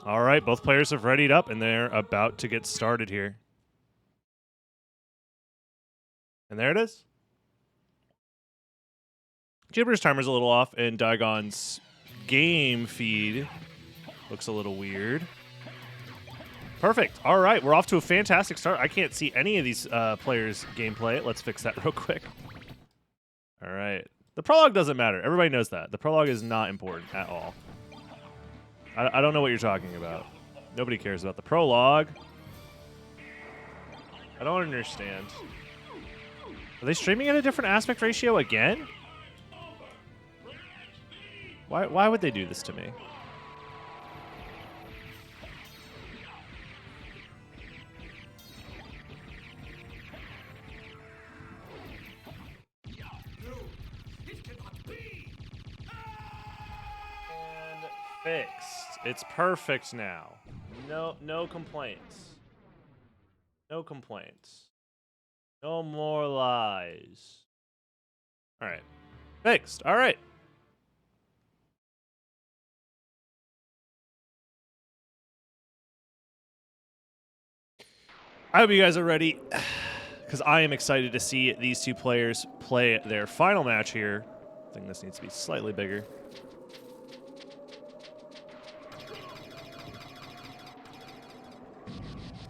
All right, both players have readied up, and they're about to get started here. And there it is. Jupiter's timer's a little off, and Digon's game feed looks a little weird. Perfect. All right, we're off to a fantastic start. I can't see any of these players' gameplay. Let's fix that real quick. All right. The prologue doesn't matter. Everybody knows that. The prologue is not important at all. I don't know what you're talking about. Nobody cares about the prologue. I don't understand. Are they streaming at a different aspect ratio again? Why would they do this to me? And fixed. It's perfect now. No complaints. No complaints. No more lies. All right. Fixed. All right. I hope you guys are ready, because I am excited to see these two players play their final match here. I think this needs to be slightly bigger.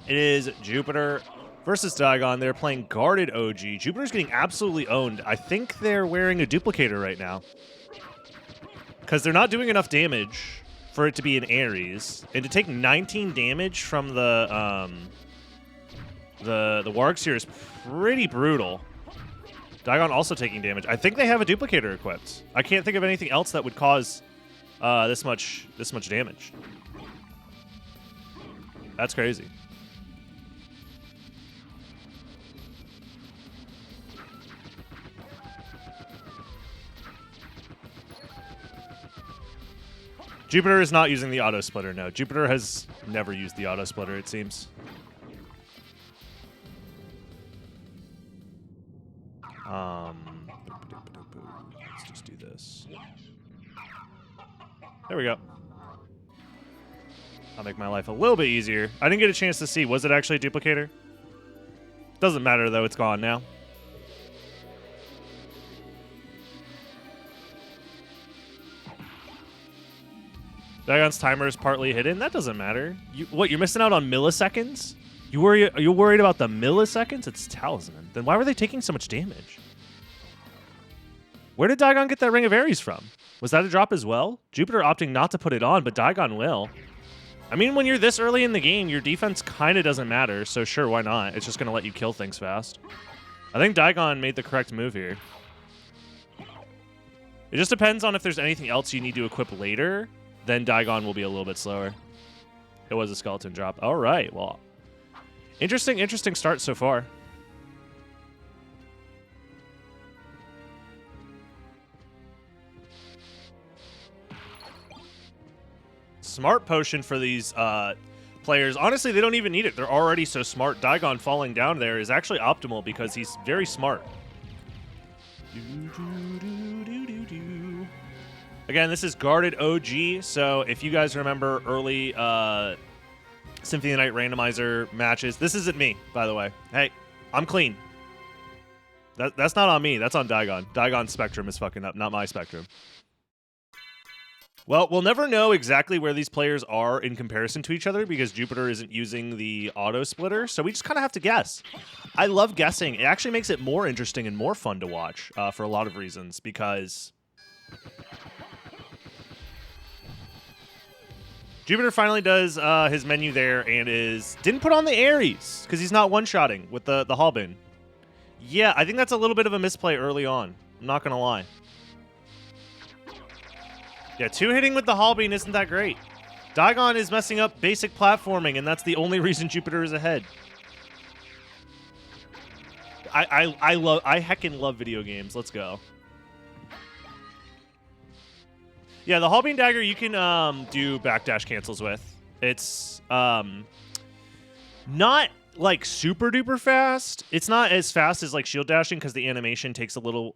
It is Jupiter versus Digon. They're playing guarded OG. Jupiter's getting absolutely owned. I think they're wearing a duplicator right now, because they're not doing enough damage for it to be an Ares. And to take 19 damage from the Wargs here is pretty brutal. Digon also taking damage. I think they have a duplicator equipped. I can't think of anything else that would cause this much damage. That's crazy. Jupiter is not using the auto splitter. No, Jupiter has never used the auto splitter, it seems. Let's just do this. There we go. I'll make my life a little bit easier. I didn't get a chance to see. Was it actually a duplicator? Doesn't matter, though. It's gone now. Digon's timer is partly hidden. That doesn't matter. You're missing out on milliseconds? Are you worried about the milliseconds? It's Talisman. Then why were they taking so much damage? Where did Digon get that Ring of Ares from? Was that a drop as well? Jupiter opting not to put it on, but Digon will. I mean, when you're this early in the game, your defense kind of doesn't matter, so sure, why not? It's just going to let you kill things fast. I think Digon made the correct move here. It just depends on if there's anything else you need to equip later, then Digon will be a little bit slower. It was a skeleton drop. All right, well, interesting start so far. Smart potion for these players. Honestly, they don't even need it. They're already so smart. Digon falling down there is actually optimal because he's very smart. Again, this is guarded OG, so if you guys remember early Symphony Night Randomizer matches, this isn't me, by the way. Hey, I'm clean. That's not on me. That's on Digon. Digon's Spectrum is fucking up, not my Spectrum. Well, we'll never know exactly where these players are in comparison to each other because Jupiter isn't using the auto splitter, so we just kind of have to guess. I love guessing. It actually makes it more interesting and more fun to watch for a lot of reasons because Jupiter finally does his menu there and didn't put on the Ares because he's not one-shotting with the Halbin. Yeah, I think that's a little bit of a misplay early on. I'm not going to lie. Yeah, two-hitting with the Halbin isn't that great. Digon is messing up basic platforming, and that's the only reason Jupiter is ahead. I heckin' love video games. Let's go. Yeah, the Halbin Dagger you can do backdash cancels with. It's not like super duper fast. It's not as fast as like shield dashing because the animation takes a little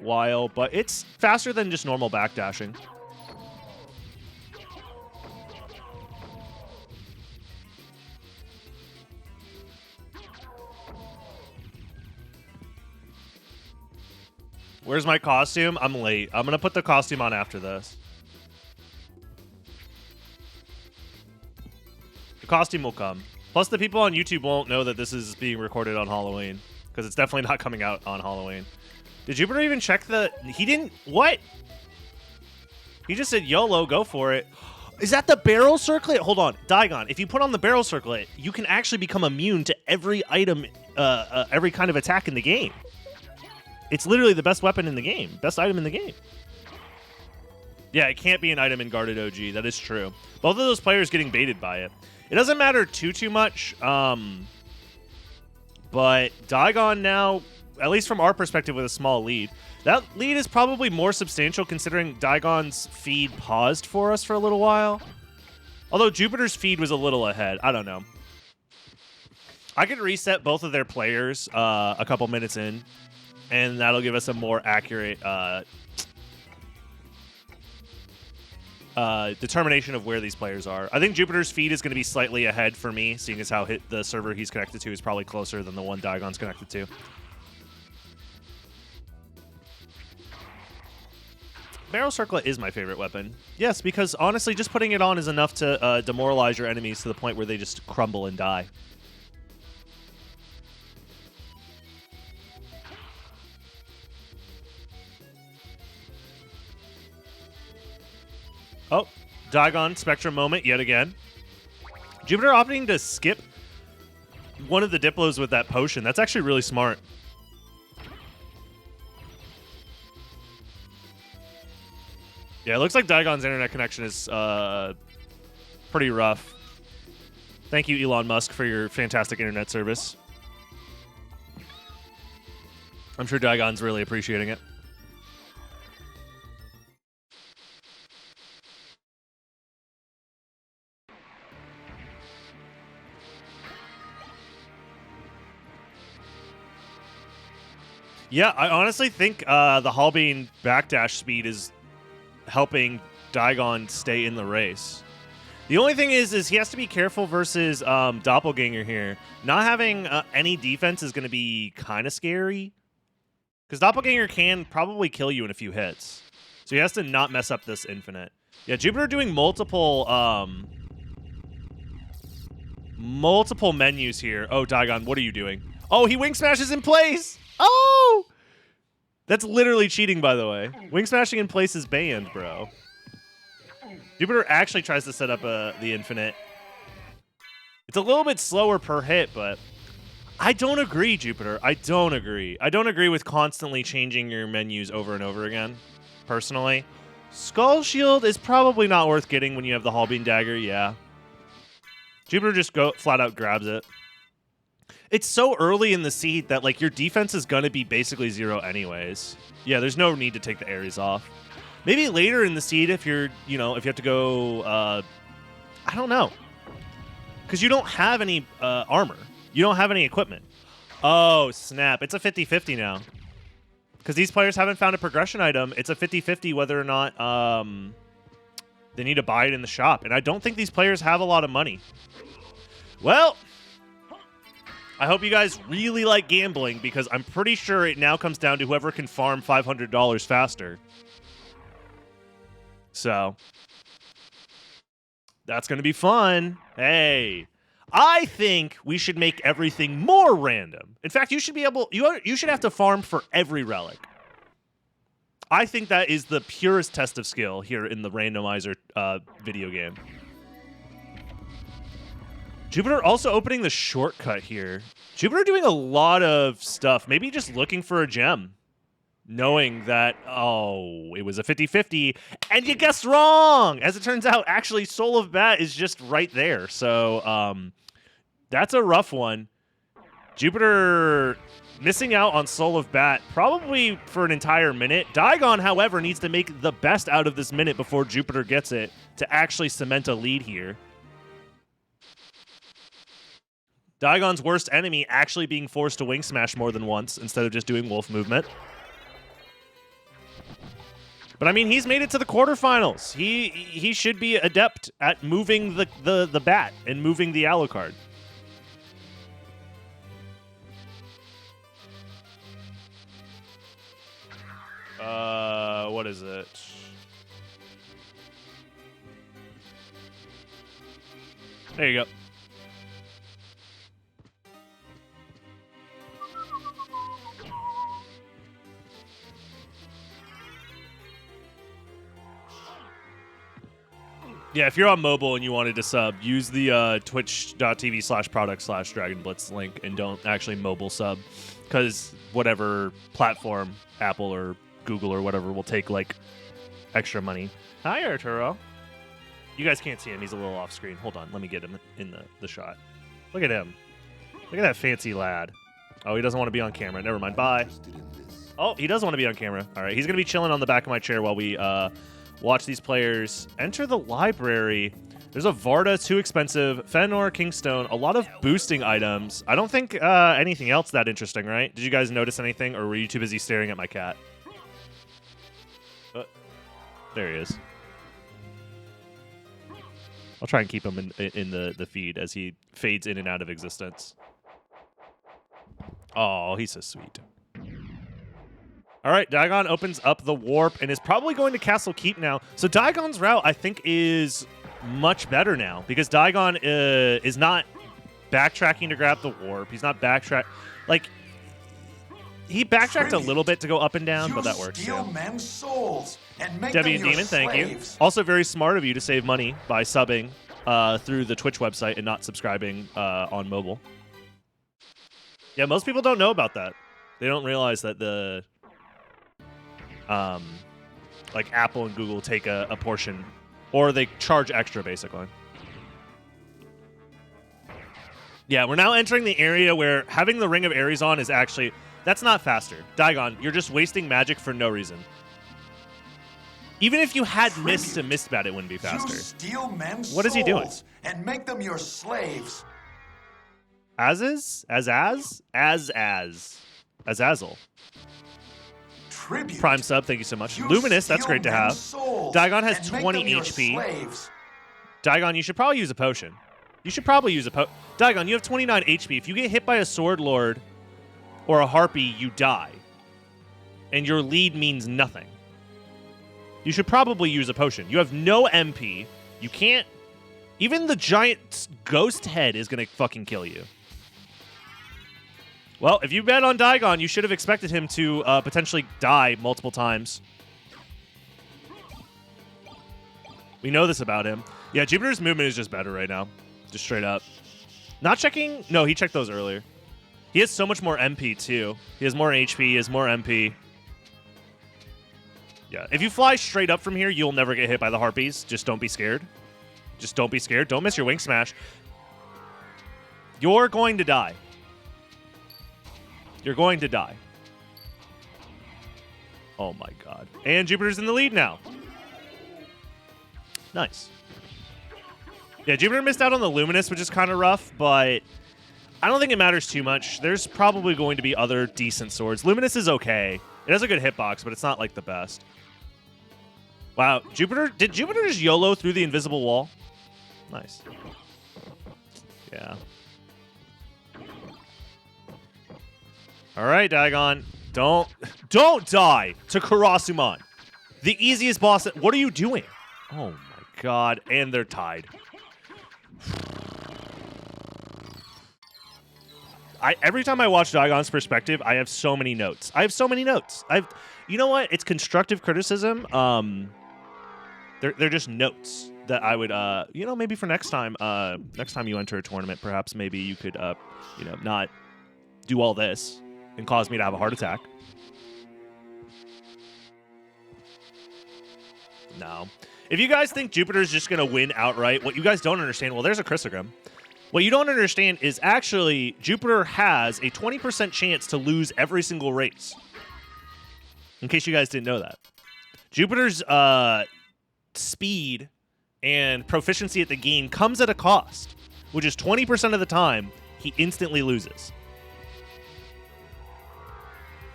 while, but it's faster than just normal backdashing. Where's my costume? I'm late. I'm going to put the costume on after this. The costume will come. Plus, the people on YouTube won't know that this is being recorded on Halloween, because it's definitely not coming out on Halloween. Did Jupiter even check the... He didn't... What? He just said, YOLO, go for it. Is that the barrel circlet? Hold on. Daigon, if you put on the barrel circlet, you can actually become immune to every item, every kind of attack in the game. It's literally the best weapon in the game. Best item in the game. Yeah, it can't be an item in Guarded OG. That is true. Both of those players getting baited by it. It doesn't matter too much. But Daigon now, at least from our perspective, with a small lead. That lead is probably more substantial considering Daigon's feed paused for us for a little while. Although Jupiter's feed was a little ahead. I don't know. I could reset both of their players a couple minutes in, and that'll give us a more accurate determination of where these players are. I think Jupiter's feed is going to be slightly ahead for me, seeing as how the server he's connected to is probably closer than the one Daigon's connected to. Barrel circlet is my favorite weapon. Yes, because honestly, just putting it on is enough to demoralize your enemies to the point where they just crumble and die. Oh, Daigon Spectrum moment yet again. Jupiter opting to skip one of the Diplos with that potion. That's actually really smart. Yeah, it looks like Daigon's internet connection is pretty rough. Thank you, Elon Musk, for your fantastic internet service. I'm sure Daigon's really appreciating it. Yeah, I honestly think the Hallbean backdash speed is helping Daigon stay in the race. The only thing is he has to be careful versus Doppelganger here. Not having any defense is going to be kind of scary, because Doppelganger can probably kill you in a few hits. So he has to not mess up this infinite. Yeah, Jupiter doing multiple menus here. Oh, Daigon, what are you doing? Oh, he wing smashes in place! Oh! That's literally cheating, by the way. Wing smashing in place is banned, bro. Jupiter actually tries to set up the infinite. It's a little bit slower per hit, but I don't agree, Jupiter. I don't agree. I don't agree with constantly changing your menus over and over again, personally. Skull Shield is probably not worth getting when you have the Hallbean Dagger, yeah. Jupiter just flat out grabs it. It's so early in the seed that like your defense is going to be basically zero anyways. Yeah, there's no need to take the Ares off. Maybe later in the seed if you're, if you have to go, I don't know. Because you don't have any armor. You don't have any equipment. Oh, snap. It's a 50-50 now. Because these players haven't found a progression item. It's a 50-50 whether or not they need to buy it in the shop. And I don't think these players have a lot of money. Well, I hope you guys really like gambling, because I'm pretty sure it now comes down to whoever can farm $500 faster. So that's going to be fun. Hey, I think we should make everything more random. In fact, you should be able, you should have to farm for every relic. I think that is the purest test of skill here in the randomizer video game. Jupiter also opening the shortcut here. Jupiter doing a lot of stuff. Maybe just looking for a gem. Knowing that, oh, it was a 50-50. And you guessed wrong! As it turns out, actually, Soul of Bat is just right there. So, that's a rough one. Jupiter missing out on Soul of Bat probably for an entire minute. Daigon, however, needs to make the best out of this minute before Jupiter gets it to actually cement a lead here. Daigon's worst enemy actually being forced to wing smash more than once instead of just doing wolf movement. But I mean, he's made it to the quarterfinals. He should be adept at moving the bat and moving the Alucard. What is it? There you go. Yeah, if you're on mobile and you wanted to sub, use the twitch.tv/product/DragonBlitz link and don't actually mobile sub, because whatever platform, Apple or Google or whatever, will take like extra money. Hi, Arturo. You guys can't see him. He's a little off screen. Hold on. Let me get him in the shot. Look at him. Look at that fancy lad. Oh, he doesn't want to be on camera. Never mind. Bye. Oh, he does want to be on camera. All right. He's going to be chilling on the back of my chair while we watch these players enter the library. There's a Varda, too expensive, Fenor, Kingstone, a lot of boosting items. I don't think anything else that interesting, right? Did you guys notice anything, or were you too busy staring at my cat? There he is. I'll try and keep him in the feed as he fades in and out of existence. Oh, he's so sweet. All right, Daigon opens up the warp and is probably going to Castle Keep now. So Daigon's route, I think, is much better now because Daigon is not backtracking to grab the warp. He's not backtrack. Like, he backtracked a little bit to go up and down, but that works. Steal men's souls and make Debbie them and your Demon, thank you. slaves. Also very smart of you to save money by subbing through the Twitch website and not subscribing on mobile. Yeah, most people don't know about that. They don't realize that the like Apple and Google take a portion, or they charge extra, basically. Yeah, we're now entering the area where having the Ring of Ares on is actually... That's not faster. Daigon, you're just wasting magic for no reason. Even if you had missed a Mistbat, it wouldn't be faster. You steal men's What is he doing? souls and make them your slaves. Azazel. Tribute. Prime sub, thank you so much. You Luminous, that's steal great to have. men's souls Daigon has and make 20 them your HP. slaves. Daigon, you should probably use a potion. Daigon, you have 29 HP. If you get hit by a Sword Lord or a Harpy, you die. And your lead means nothing. You should probably use a potion. You have no MP. You can't... Even the giant ghost head is going to fucking kill you. Well, if you bet on Daigon, you should have expected him to potentially die multiple times. We know this about him. Yeah, Jupiter's movement is just better right now. Just straight up. Not checking... No, he checked those earlier. He has so much more MP, too. He has more HP, he has more MP. Yeah, if you fly straight up from here, you'll never get hit by the Harpies. Just don't be scared. Just don't be scared. Don't miss your wing smash. You're going to die. You're going to die. Oh my god. And Jupiter's in the lead now. Nice. Yeah, Jupiter missed out on the Luminous, which is kind of rough, but I don't think it matters too much. There's probably going to be other decent swords. Luminous is okay. It has a good hitbox, but it's not like the best. Wow, Jupiter... Did Jupiter just YOLO through the invisible wall? Nice. Yeah. All right, Daigon. Don't die to Karasuman. The easiest boss... What are you doing? Oh, my God. And they're tied. Every time I watch Daigon's perspective, I have so many notes. You know what? It's constructive criticism. They're just notes that I would, maybe for next time you enter a tournament, perhaps maybe you could, not do all this and cause me to have a heart attack. No. If you guys think Jupiter's just going to win outright, what you guys don't understand, well, there's a Chrysogram. What you don't understand is actually Jupiter has a 20% chance to lose every single race. In case you guys didn't know that. Jupiter's speed and proficiency at the game comes at a cost, which is 20% of the time he instantly loses.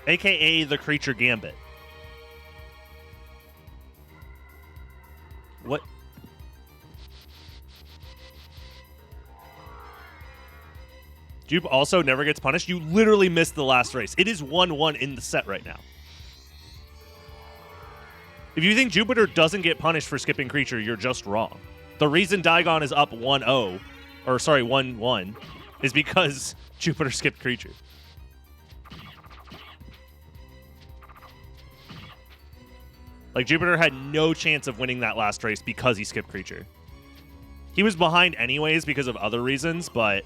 AKA the Creature Gambit. What? Jupe also never gets punished. You literally missed the last race. It is 1-1 in the set right now. If you think Jupiter doesn't get punished for skipping creature, you're just wrong. The reason Daigon is up 1-0, or sorry, 1-1, is because Jupiter skipped creature. Like, Jupiter had no chance of winning that last race because he skipped creature. He was behind anyways because of other reasons, but...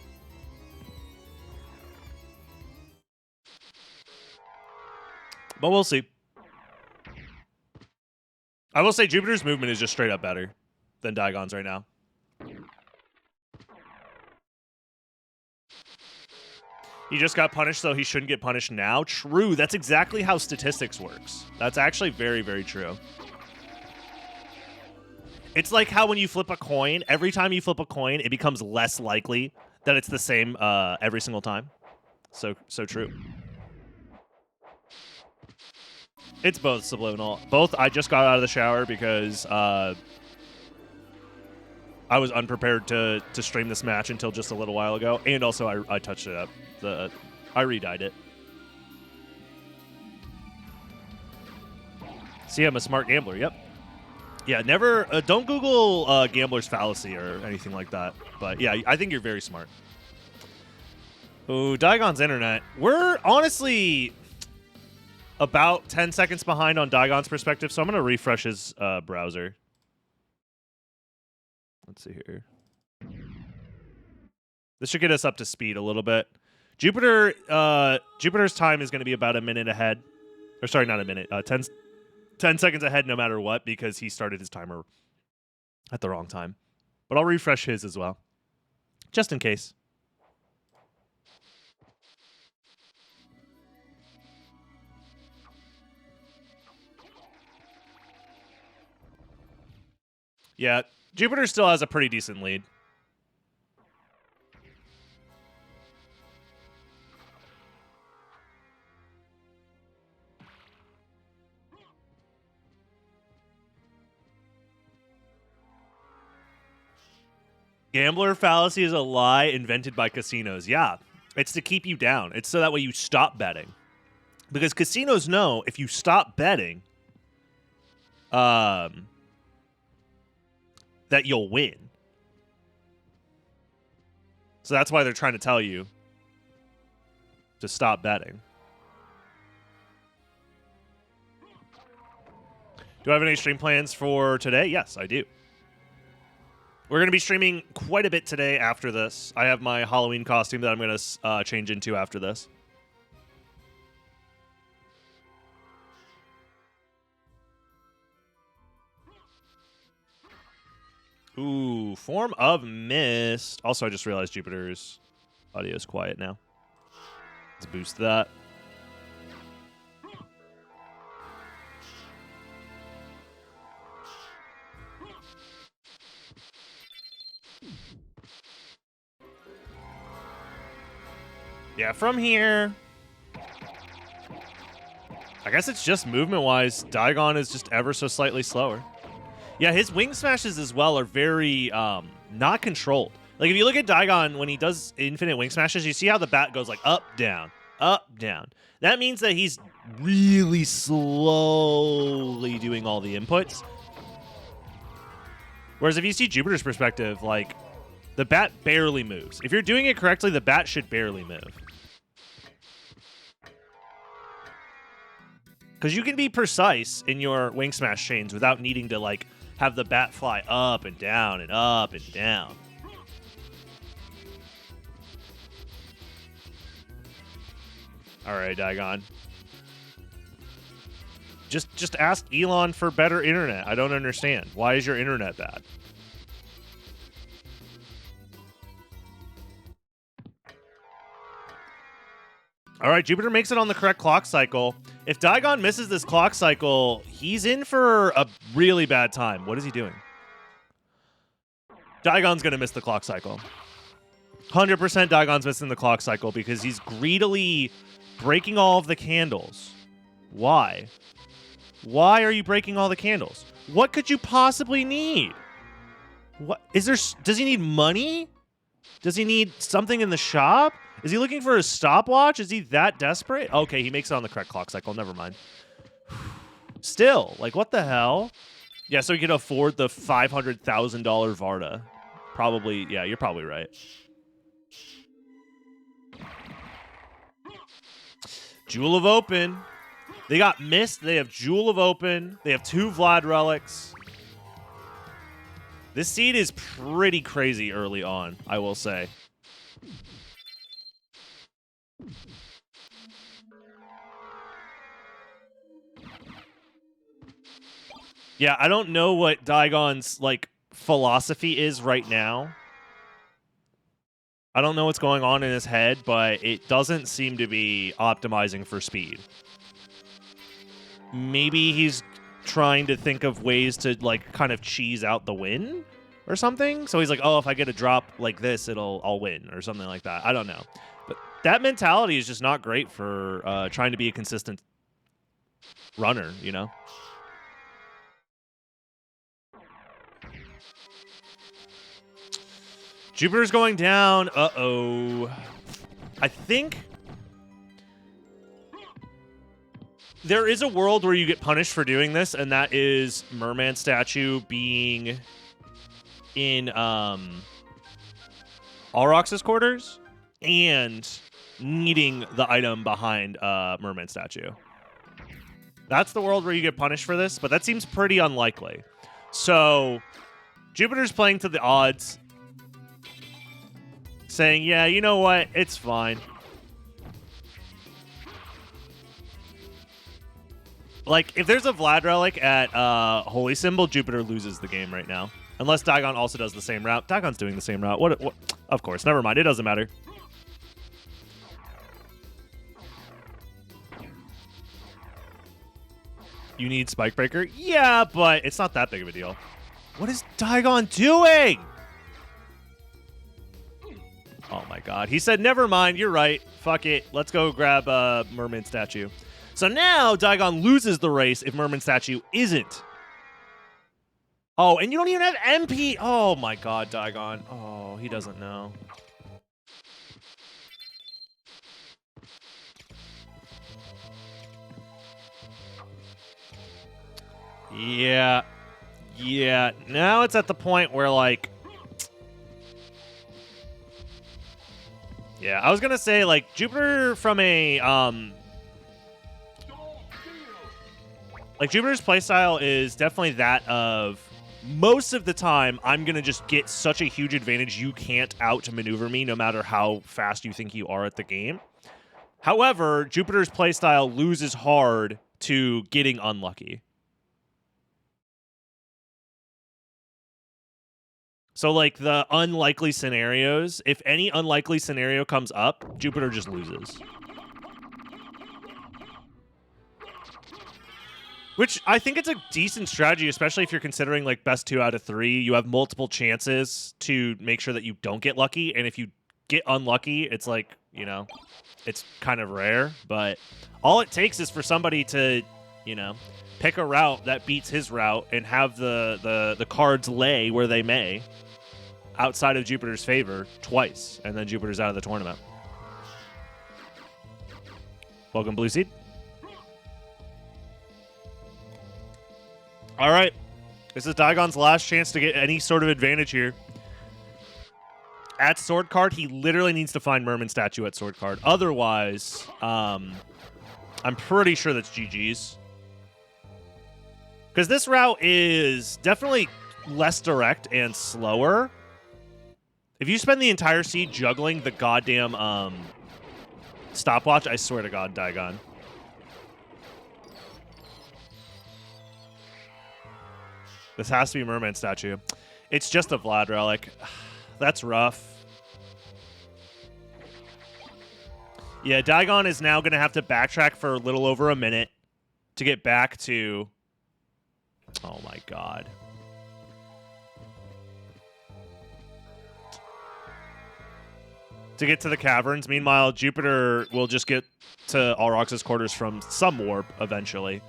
But we'll see. I will say Jupiter's movement is just straight up better than Daigon's right now. He just got punished, so he shouldn't get punished now. True, that's exactly how statistics works. That's actually very, very true. It's like how when you flip a coin, every time you flip a coin, it becomes less likely that it's the same every single time. So true. It's both subliminal. Both, I just got out of the shower because I was unprepared to stream this match until just a little while ago. And also, I touched it up. I re-dyed it. See, I'm a smart gambler. Yep. Yeah, never... don't Google gambler's fallacy or anything like that. But yeah, I think you're very smart. Oh, Daigon's internet. We're honestly about 10 seconds behind on Daigon's perspective, so I'm going to refresh his browser. Let's see here. This should get us up to speed a little bit. Jupiter's time is going to be about a minute ahead. Or sorry, not a minute. 10 seconds ahead no matter what, because he started his timer at the wrong time. But I'll refresh his as well, just in case. Yeah, Jupiter still has a pretty decent lead. Gambler fallacy is a lie invented by casinos. Yeah, it's to keep you down. It's so that way you stop betting. Because casinos know if you stop betting, that you'll win. So that's why they're trying to tell you to stop betting. Do I have any stream plans for today? Yes, I do. We're going to be streaming quite a bit today after this. I have my Halloween costume that I'm going to change into after this. Ooh, Form of Mist. Also, I just realized Jupiter's audio is quiet now. Let's boost that. Yeah, from here, I guess it's just movement-wise. Daigon is just ever so slightly slower. Yeah, his wing smashes as well are very not controlled. Like, if you look at Daigon, when he does infinite wing smashes, you see how the bat goes like up, down, up, down. That means that he's really slowly doing all the inputs. Whereas if you see Jupiter's perspective, like, the bat barely moves. If you're doing it correctly, the bat should barely move. Because you can be precise in your wing smash chains without needing to, like, have the bat fly up and down and up and down. All right, Daigon. Just ask Elon for better internet. I don't understand. Why is your internet bad? All right, Jupiter makes it on the correct clock cycle. If Daigon misses this clock cycle, he's in for a really bad time. What is he doing? Daigon's going to miss the clock cycle. 100% Daigon's missing the clock cycle because he's greedily breaking all of the candles. Why? Why are you breaking all the candles? What could you possibly need? What is there? Does he need money? Does he need something in the shop? Is he looking for a stopwatch? Is he that desperate? Okay, he makes it on the correct clock cycle. Never mind. Still, like, what the hell? Yeah, so he can afford the $500,000 Varda. Probably, yeah, you're probably right. Jewel of Open. They got Mist. They have Jewel of Open. They have 2 Vlad relics. This seed is pretty crazy early on, I will say. Yeah, I don't know what Daigon's, like, philosophy is right now. I don't know what's going on in his head, but it doesn't seem to be optimizing for speed. Maybe he's trying to think of ways to, like, kind of cheese out the win or something. So he's like, oh, if I get a drop like this, I'll win or something like that. I don't know. But that mentality is just not great for trying to be a consistent runner, you know? Jupiter's going down. Uh-oh. I think there is a world where you get punished for doing this, and that is Merman statue being in Alrox's quarters and needing the item behind Merman statue. That's the world where you get punished for this, but that seems pretty unlikely. So Jupiter's playing to the odds, saying, yeah, you know what? It's fine. Like, if there's a Vlad relic at Holy Symbol, Jupiter loses the game right now. Unless Daigon also does the same route. Daigon's doing the same route. What? Of course. Never mind. It doesn't matter. You need Spike Breaker? Yeah, but it's not that big of a deal. What is Daigon doing? Oh my god. He said, never mind, you're right. Fuck it. Let's go grab Merman statue. So now Daigon loses the race if Merman statue isn't. Oh, and you don't even have MP. Oh my god, Daigon. Oh, he doesn't know. Yeah. Yeah. Now it's at the point where, like, yeah, I was gonna say, like, Jupiter from a like, Jupiter's playstyle is definitely that of, most of the time, I'm gonna just get such a huge advantage you can't out-maneuver me no matter how fast you think you are at the game. However, Jupiter's playstyle loses hard to getting unlucky. So, like, the unlikely scenarios, if any unlikely scenario comes up, Jupiter just loses. Which, I think it's a decent strategy, especially if you're considering, like, best 2 out of 3. You have multiple chances to make sure that you don't get lucky, and if you get unlucky, it's like, you know, it's kind of rare, but all it takes is for somebody to, you know, pick a route that beats his route and have the cards lay where they may outside of Jupiter's favor twice, and then Jupiter's out of the tournament. Welcome, Blue Seed. All right. This is Daigon's last chance to get any sort of advantage here. At Sword Card, he literally needs to find Merman statue at Sword Card. Otherwise, I'm pretty sure that's GG's. Because this route is definitely less direct and slower. If you spend the entire seed juggling the goddamn stopwatch, I swear to God, Daigon. This has to be Merman statue. It's just a Vlad relic. That's rough. Yeah, Daigon is now going to have to backtrack for a little over a minute to get back to... Oh my god. To get to the caverns. Meanwhile, Jupiter will just get to Alrox's quarters from some warp eventually.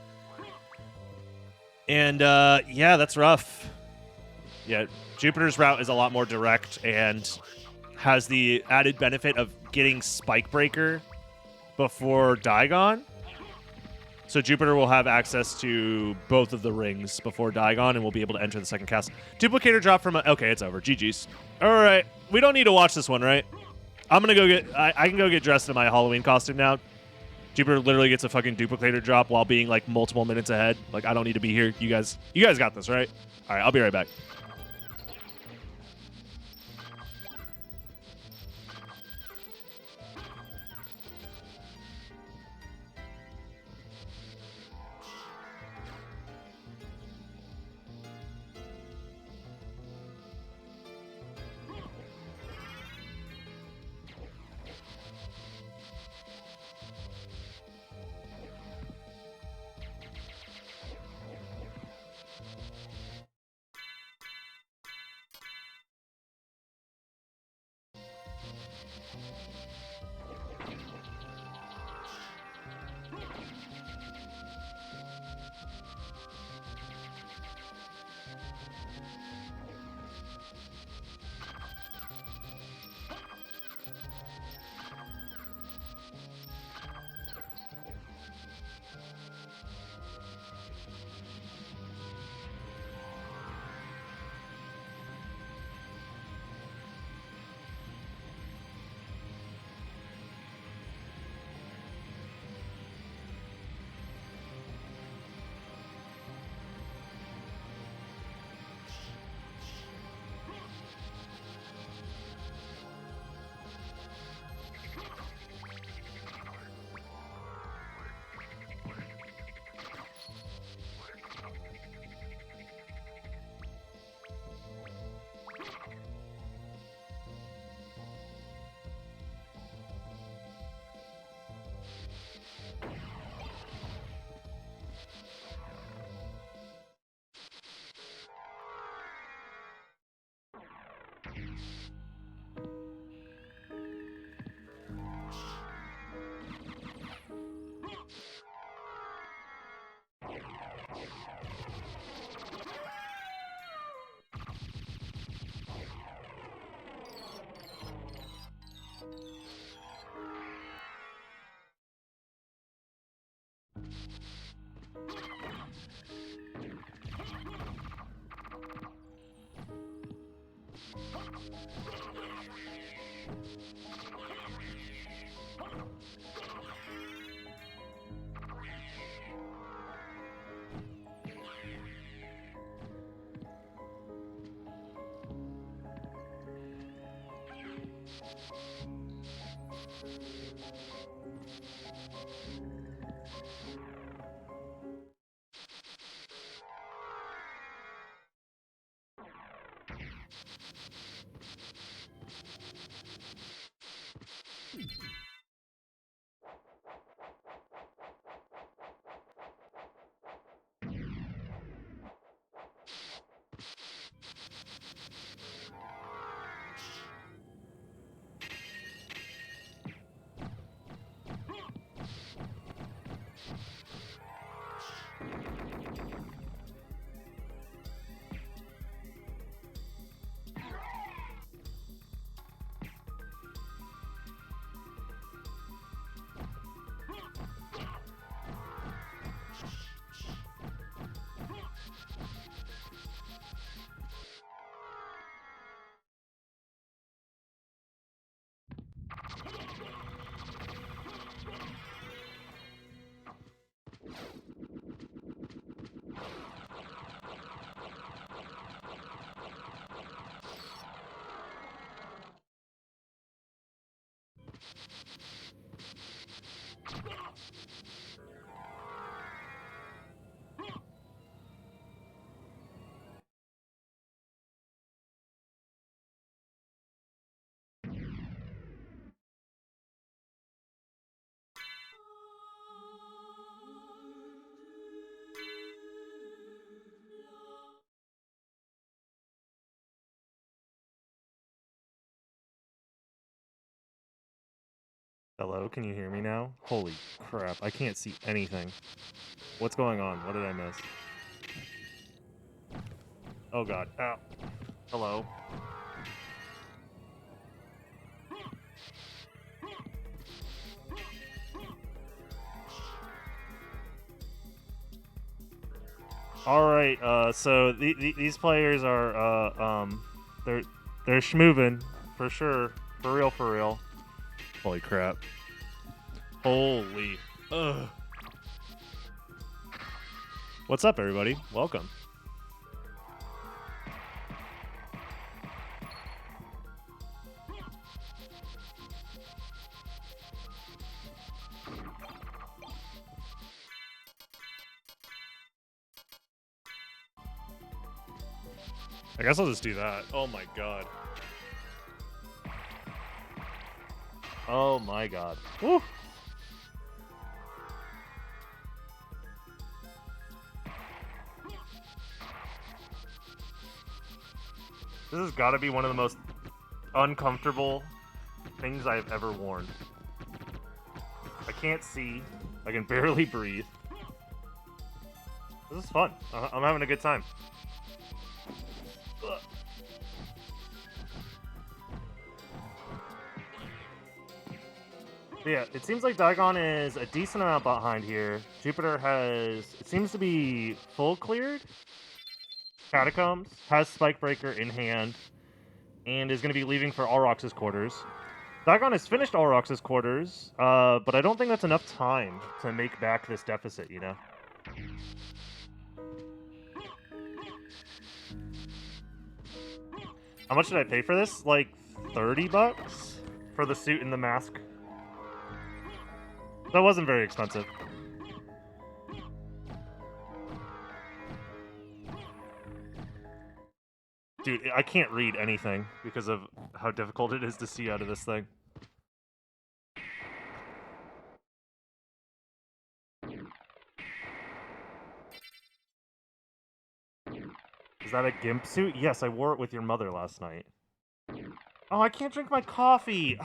And, yeah, that's rough. Yeah, Jupiter's route is a lot more direct and has the added benefit of getting Spike Breaker before Daigon. So Jupiter will have access to both of the rings before Diagon, and we'll be able to enter the second castle. Duplicator drop from okay, it's over. GG's. All right, we don't need to watch this one, right? I'm gonna go get. I can go get dressed in my Halloween costume now. Jupiter literally gets a fucking duplicator drop while being like multiple minutes ahead. Like I don't need to be here. You guys got this, right? All right, I'll be right back. Hello, can you hear me now? Holy crap, I can't see anything. What's going on? What did I miss? Oh god. Ow. Hello. All right. So these players are they're schmoovin' for sure, for real, for real. Holy crap! Holy. Ugh. What's up, everybody? Welcome. I guess I'll just do that. Oh my god. Oh my god. Woo! This has got to be one of the most uncomfortable things I've ever worn. I can't see. I can barely breathe. This is fun. I'm having a good time. Ugh. Yeah, it seems like Daigon is a decent amount behind here. Jupiter has... It seems to be full cleared. Catacombs. Has Spikebreaker in hand. And is going to be leaving for Alrox's quarters. Daigon has finished Alrox's quarters, but I don't think that's enough time to make back this deficit, you know? How much did I pay for this? Like 30 bucks for the suit and the mask. That wasn't very expensive. Dude, I can't read anything because of how difficult it is to see out of this thing. Is that a gimp suit? Yes, I wore it with your mother last night. Oh, I can't drink my coffee!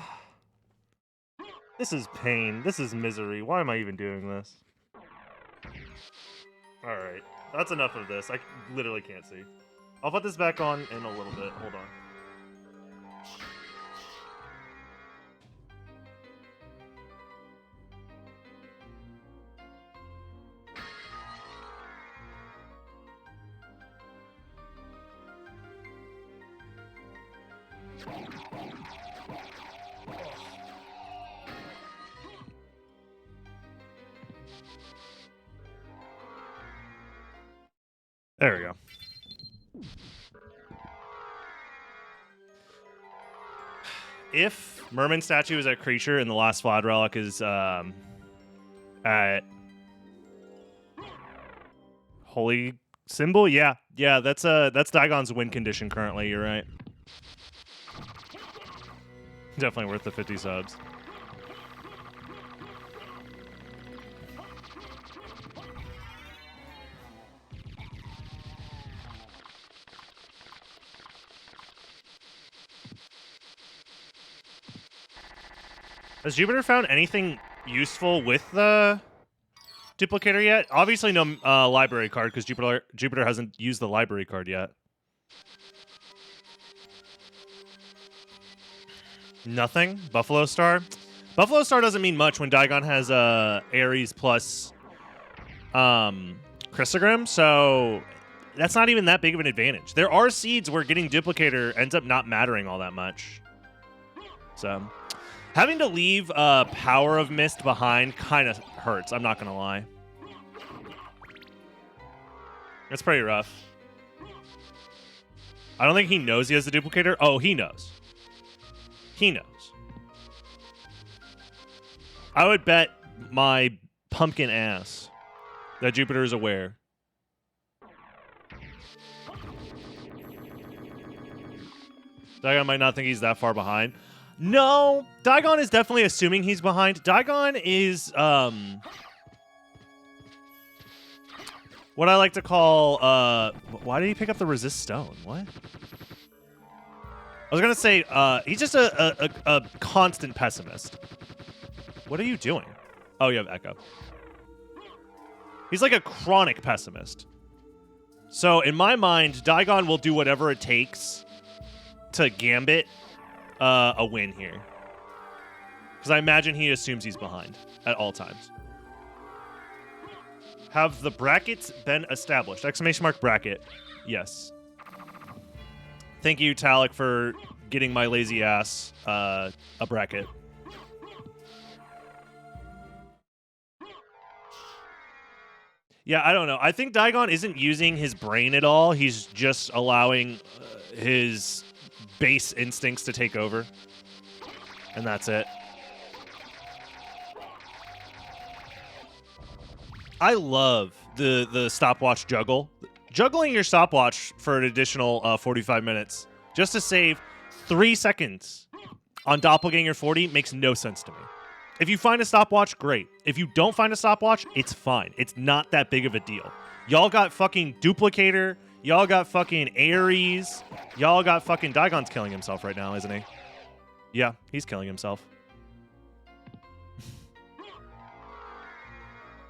This is pain. This is misery. Why am I even doing this? Alright. That's enough of this. I literally can't see. I'll put this back on in a little bit. Hold on. There we go. If Merman statue is a creature and the last Vlad relic is at holy symbol, yeah, that's Daigon's win condition currently. You're right. Definitely worth the 50 subs. Has Jupiter found anything useful with the duplicator yet? Obviously no library card, because Jupiter hasn't used the library card yet. Nothing? Buffalo Star? Buffalo Star doesn't mean much when Daigon has Ares plus Chrysogrim, so that's not even that big of an advantage. There are seeds where getting duplicator ends up not mattering all that much. So... having to leave Power of Mist behind kind of hurts, I'm not going to lie. It's pretty rough. I don't think he knows he has the duplicator. Oh, he knows. He knows. I would bet my pumpkin ass that Jupiter is aware. Daigon might not think he's that far behind. No, Daigon is definitely assuming he's behind. Daigon is what I like to call why did he pick up the resist stone? What? I was gonna say he's just a constant pessimist. What are you doing? Oh, you have Echo. He's like a chronic pessimist. So in my mind, Daigon will do whatever it takes to gambit a win here. Because I imagine he assumes he's behind at all times. Have the brackets been established? Exclamation mark bracket. Yes. Thank you, Talik, for getting my lazy ass a bracket. Yeah, I don't know. I think Daigon isn't using his brain at all. He's just allowing his base instincts to take over. And that's it. I love the stopwatch juggle. Juggling your stopwatch for an additional 45 minutes just to save 3 seconds on Doppelganger 40 makes no sense to me. If you find a stopwatch, great. If you don't find a stopwatch, it's fine. It's not that big of a deal. Y'all got fucking Duplicator. Y'all got fucking Ares. Y'all got fucking... Daigon's killing himself right now, isn't he? Yeah, he's killing himself.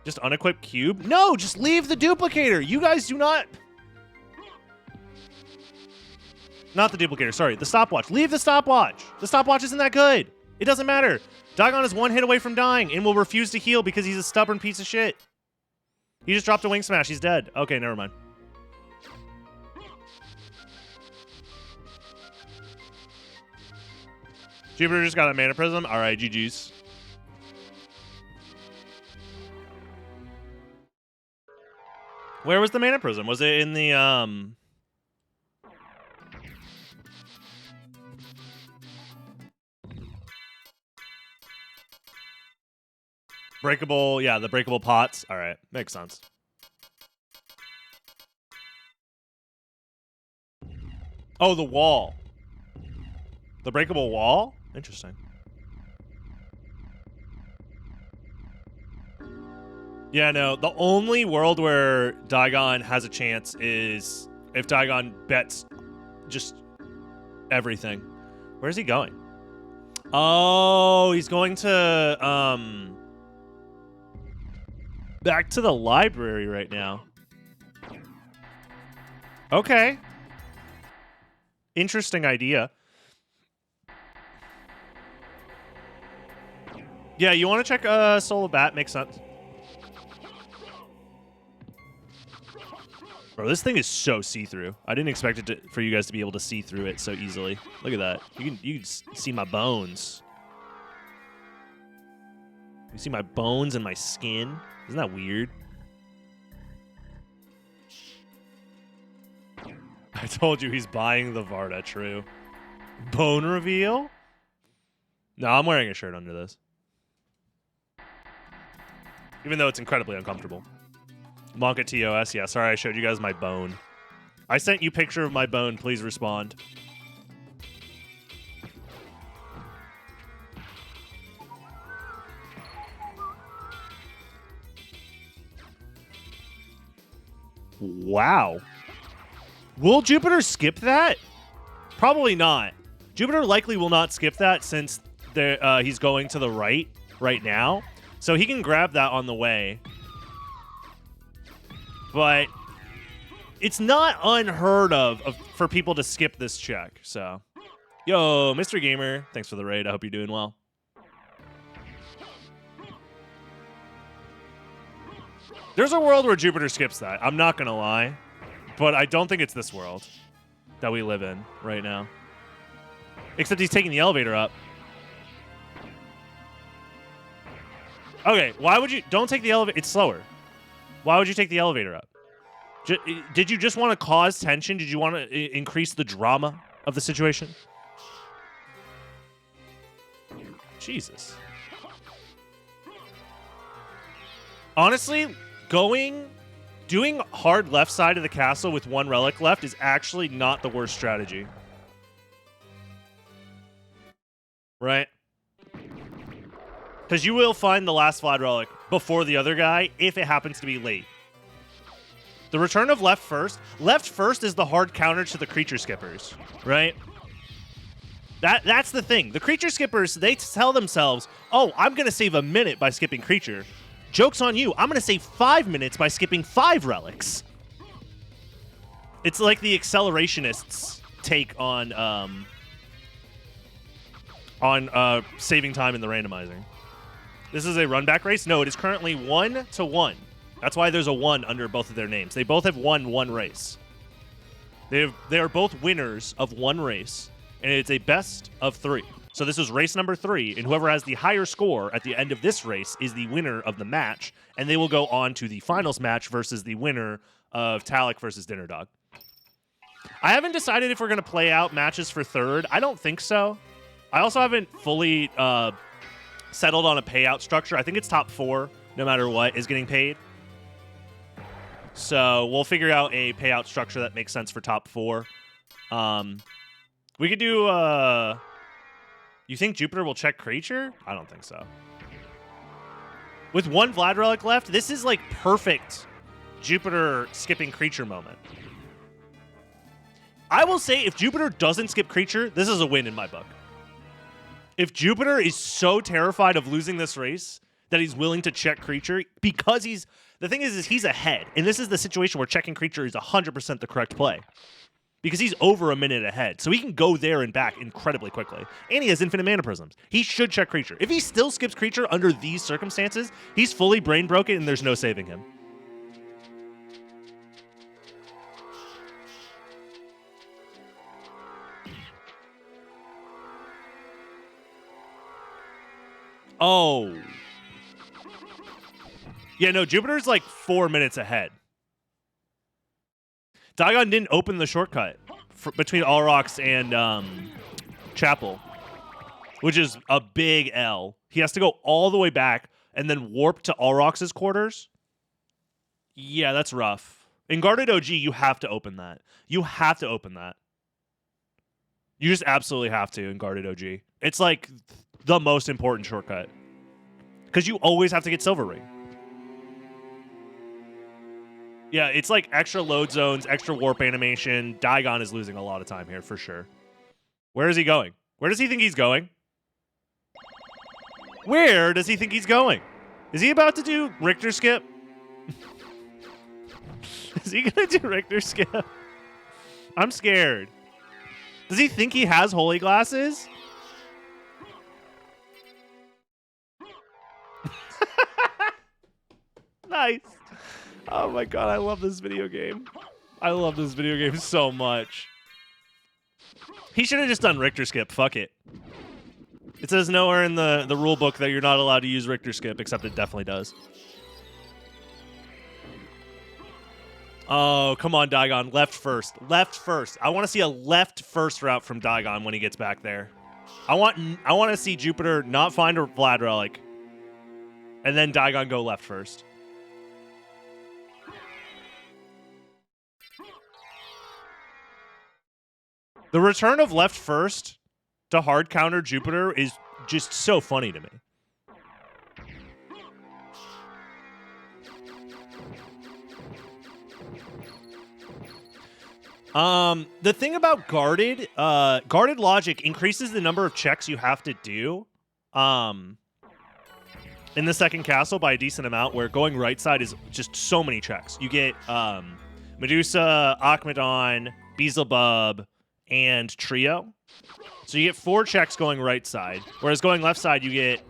Just unequip cube? No, just leave the Duplicator. You guys do not... Not the Duplicator, sorry. The stopwatch. Leave the stopwatch. The stopwatch isn't that good. It doesn't matter. Daigon is 1 hit away from dying and will refuse to heal because he's a stubborn piece of shit. He just dropped a wing smash. He's dead. Okay, never mind. Jupiter just got a mana prism. All right, GG's. Where was the mana prism? Was it in the breakable, yeah, the breakable pots. All right, makes sense. Oh, the wall. The breakable wall? Interesting. Yeah, no, the only world where Daigon has a chance is if Daigon bets just everything. Where's he going? Oh, he's going to, back to the library right now. Okay. Interesting idea. Yeah, you want to check Soul of Bat? Makes sense. Bro, this thing is so see-through. I didn't expect it for you guys to be able to see through it so easily. Look at that. You can see my bones. You see my bones and my skin. Isn't that weird? I told you he's buying the Varda, true. Bone reveal? No, I'm wearing a shirt under this. Even though it's incredibly uncomfortable. Monk at TOS, yeah, sorry I showed you guys my bone. I sent you a picture of my bone, please respond. Wow. Will Jupiter skip that? Probably not. Jupiter likely will not skip that since he's going to the right now. So he can grab that on the way. But it's not unheard of for people to skip this check. So, yo, Mr. Gamer, thanks for the raid. I hope you're doing well. There's a world where Jupiter skips that. I'm not going to lie. But I don't think it's this world that we live in right now. Except he's taking the elevator up. Okay, why would you... Don't take the elevator. It's slower. Why would you take the elevator up? Did you just want to cause tension? Did you want to increase the drama of the situation? Jesus. Honestly, doing hard left side of the castle with 1 relic left is actually not the worst strategy. Right? Because you will find the last Vlad relic before the other guy if it happens to be late. The return of left first. Left first is the hard counter to the creature skippers, right? That's the thing. The creature skippers, they tell themselves, oh, I'm going to save a minute by skipping creature. Joke's on you. I'm going to save 5 minutes by skipping 5 relics. It's like the accelerationists' take on saving time in the randomizer. This is a run back race? No, it is currently 1-1. That's why there's a 1 under both of their names. They both have won one race. They are both winners of one race, and it's a best of 3. So this is race number 3, and whoever has the higher score at the end of this race is the winner of the match, and they will go on to the finals match versus the winner of Talik versus Dinner Dog. I haven't decided if we're going to play out matches for 3rd. I don't think so. I also haven't fully settled on a payout structure. I think it's top 4, no matter what, is getting paid. So we'll figure out a payout structure that makes sense for top 4. We could do... You think Jupiter will check Creature? I don't think so. With 1 Vlad Relic left, this is like perfect Jupiter skipping Creature moment. I will say, if Jupiter doesn't skip Creature, this is a win in my book. If Jupiter is so terrified of losing this race that he's willing to check Creature, because the thing is he's ahead, and this is the situation where checking Creature is 100% the correct play. Because he's over a minute ahead. So he can go there and back incredibly quickly. And he has infinite mana prisms. He should check Creature. If he still skips Creature under these circumstances, he's fully brain broken and there's no saving him. Oh. Yeah, no, Jupiter's like 4 minutes ahead. Dagon didn't open the shortcut between Alrox and Chapel, which is a big L. He has to go all the way back and then warp to Alrox's quarters. Yeah, that's rough. In Guarded OG, you have to open that. You have to open that. You just absolutely have to in Guarded OG. It's like the most important shortcut. Because you always have to get Silver Ring. Yeah, it's like extra load zones, extra warp animation. Daigon is losing a lot of time here for sure. Where is he going? Where does he think he's going? Where does he think he's going? Is he about to do Richter skip? Is he going to do Richter skip? I'm scared. Does he think he has holy glasses? Nice. Oh my god, I love this video game. I love this video game so much. He should have just done Richter skip. Fuck it. It says nowhere in the rule book that you're not allowed to use Richter skip, except it definitely does. Oh, come on, Daigon. Left first. Left first. I want to see a left first route from Daigon when he gets back there. I want to see Jupiter not find a Vlad Relic, and then Daigon go left first. The return of left first to hard counter Jupiter is just so funny to me. The thing about guarded logic increases the number of checks you have to do in the second castle by a decent amount, where going right side is just so many checks. You get Medusa, Akmadon, Beelzebub, and Trio. So you get 4 checks going right side, whereas going left side you get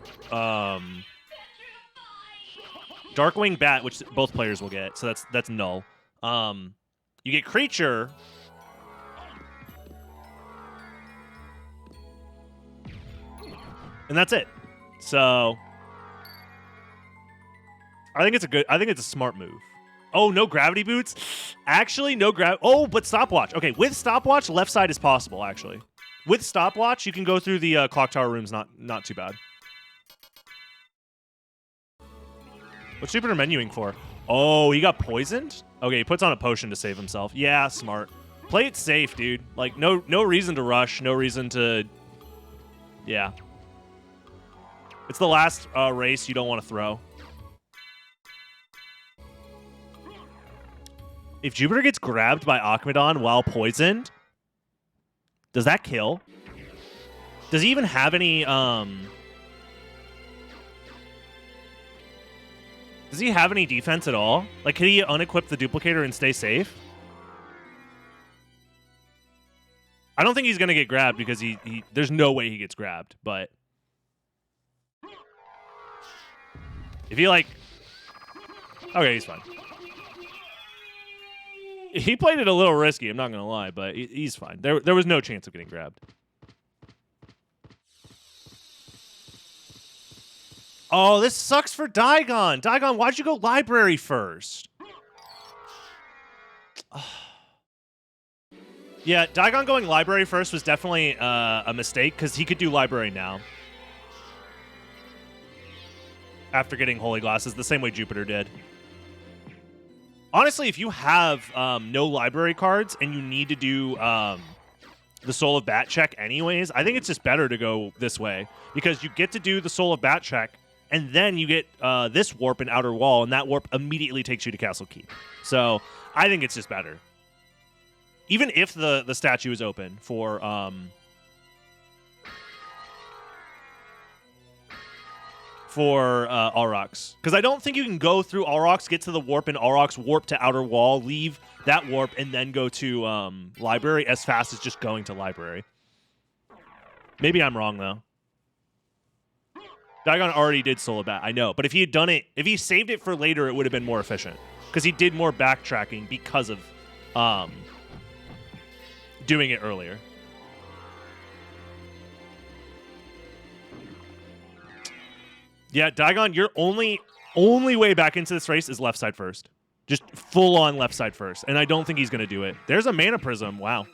Darkwing Bat, which both players will get, so that's null. You get Creature, and that's it. So I think it's a smart move. Oh, no gravity boots? Actually, no oh, but stopwatch. Okay, with stopwatch, left side is possible, actually. With stopwatch, you can go through the clock tower rooms, not too bad. What's Jupiter menuing for? Oh, he got poisoned? Okay, he puts on a potion to save himself. Yeah, smart. Play it safe, dude. Like, no reason to rush. No reason to... Yeah. It's the last race you don't want to throw. If Jupiter gets grabbed by Akmadon while poisoned, does that kill? Does he even have any... Does he have any defense at all? Like, can he unequip the duplicator and stay safe? I don't think he's going to get grabbed because there's no way he gets grabbed, but... If he, like... Okay, he's fine. He played it a little risky, I'm not going to lie, but he's fine. There was no chance of getting grabbed. Oh, this sucks for Daigon. Daigon, why'd you go library first? Yeah, Daigon going library first was definitely a mistake because he could do library now. After getting Holy Glasses, the same way Jupiter did. Honestly, if you have no library cards and you need to do the Soul of Bat check anyways, I think it's just better to go this way because you get to do the Soul of Bat check and then you get this warp in Outer Wall, and that warp immediately takes you to Castle Keep. So I think it's just better. Even if the statue is open for Aurochs. Because I don't think you can go through Aurochs, get to the warp in Aurochs, warp to Outer Wall, leave that warp, and then go to Library as fast as just going to Library. Maybe I'm wrong, though. Daigon already did Soul of Bat, I know. But if he had done it, if he saved it for later, it would have been more efficient. Because he did more backtracking because of doing it earlier. Yeah, Daigon, your only way back into this race is left side first. Just full on left side first. And I don't think he's going to do it. There's a Mana Prism. Wow.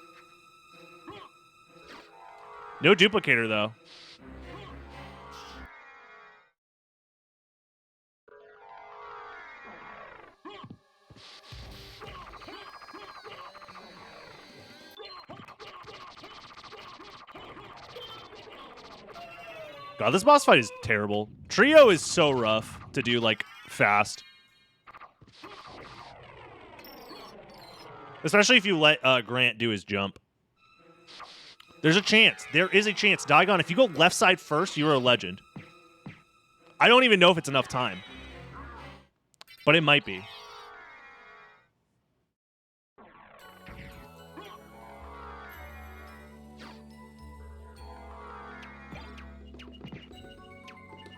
No duplicator, though. God, this boss fight is terrible. Trio is so rough to do, like, fast. Especially if you let Grant do his jump. There's a chance. There is a chance. Daigon, if you go left side first, you're a legend. I don't even know if it's enough time. But it might be.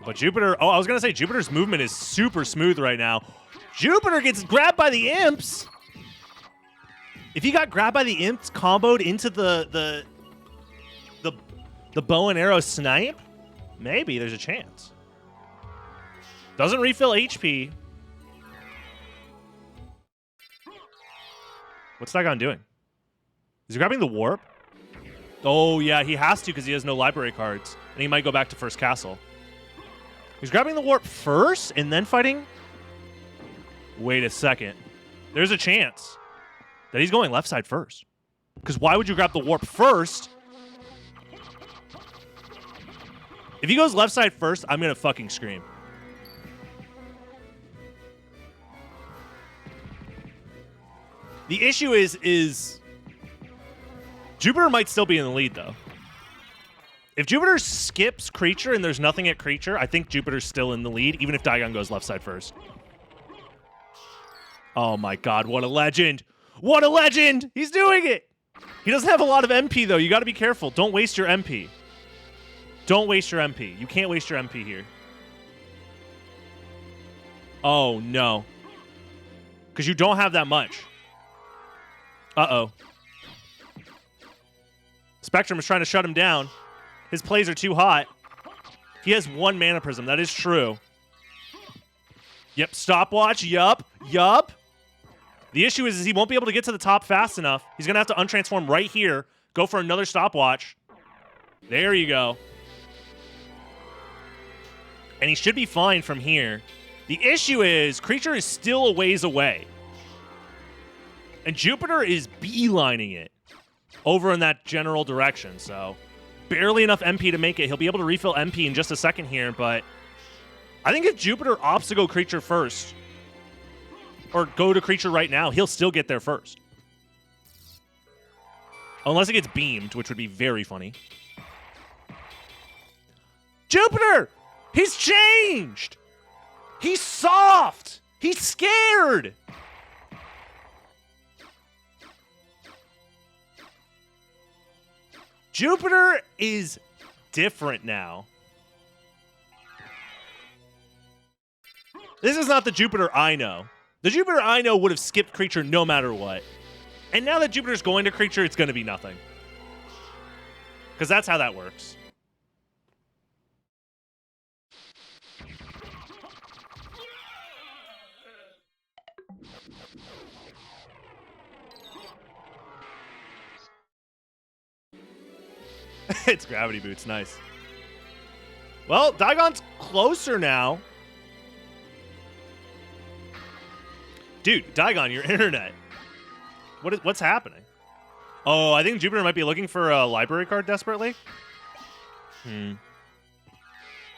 But Jupiter, I was going to say Jupiter's movement is super smooth right now. Jupiter gets grabbed by the imps. If he got grabbed by the imps, comboed into the bow and arrow snipe, maybe there's a chance. Doesn't refill HP. What's Daigon doing? Is he grabbing the warp? Oh, yeah, he has to because he has no library cards. And he might go back to first castle. He's grabbing the warp first and then fighting? Wait a second. There's a chance that he's going left side first. Because why would you grab the warp first? If he goes left side first, I'm going to fucking scream. The issue is Jupiter might still be in the lead, though. If Jupiter skips creature and there's nothing at creature, I think Jupiter's still in the lead, even if Daigon goes left side first. Oh my god, what a legend! What a legend! He's doing it! He doesn't have a lot of MP, though. You gotta be careful. Don't waste your MP. Don't waste your MP. You can't waste your MP here. Oh, no. Because you don't have that much. Uh-oh. Spectrum is trying to shut him down. His plays are too hot. He has one Mana Prism. That is true. Yep, stopwatch. Yup. The issue is he won't be able to get to the top fast enough. He's going to have to untransform right here. Go for another stopwatch. There you go. And he should be fine from here. The issue is creature is still a ways away. And Jupiter is beelining it over in that general direction, so barely enough MP to make it. He'll be able to refill MP in just a second here, but I think if Jupiter opts to go creature first, or go to creature right now, he'll still get there first. Unless it gets beamed, which would be very funny. Jupiter! He's changed! He's soft! He's scared! Jupiter is different now. This is not the Jupiter I know. The Jupiter I know would have skipped creature no matter what. And now that Jupiter's going to creature, it's going to be nothing. Because that's how that works. It's gravity boots. Nice. Well, Daigon's closer now. Dude, Daigon, your internet. What's happening? Oh, I think Jupiter might be looking for a library card desperately.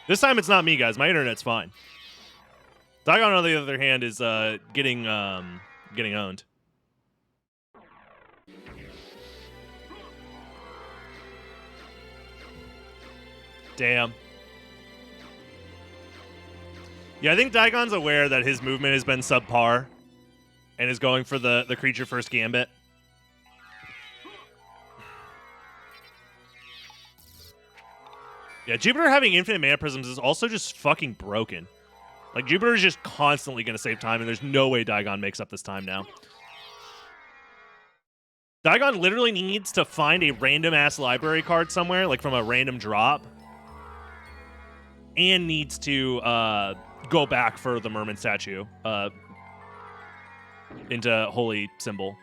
This time it's not me, guys. My internet's fine. Daigon, on the other hand, is getting owned. Damn. Yeah, I think Daigon's aware that his movement has been subpar and is going for the creature first gambit. Yeah, Jupiter having infinite mana prisms is also just fucking broken. Like, Jupiter is just constantly going to save time, and there's no way Daigon makes up this time now. Daigon literally needs to find a random-ass library card somewhere, like from a random drop, and needs to go back for the Merman statue into Holy Symbol.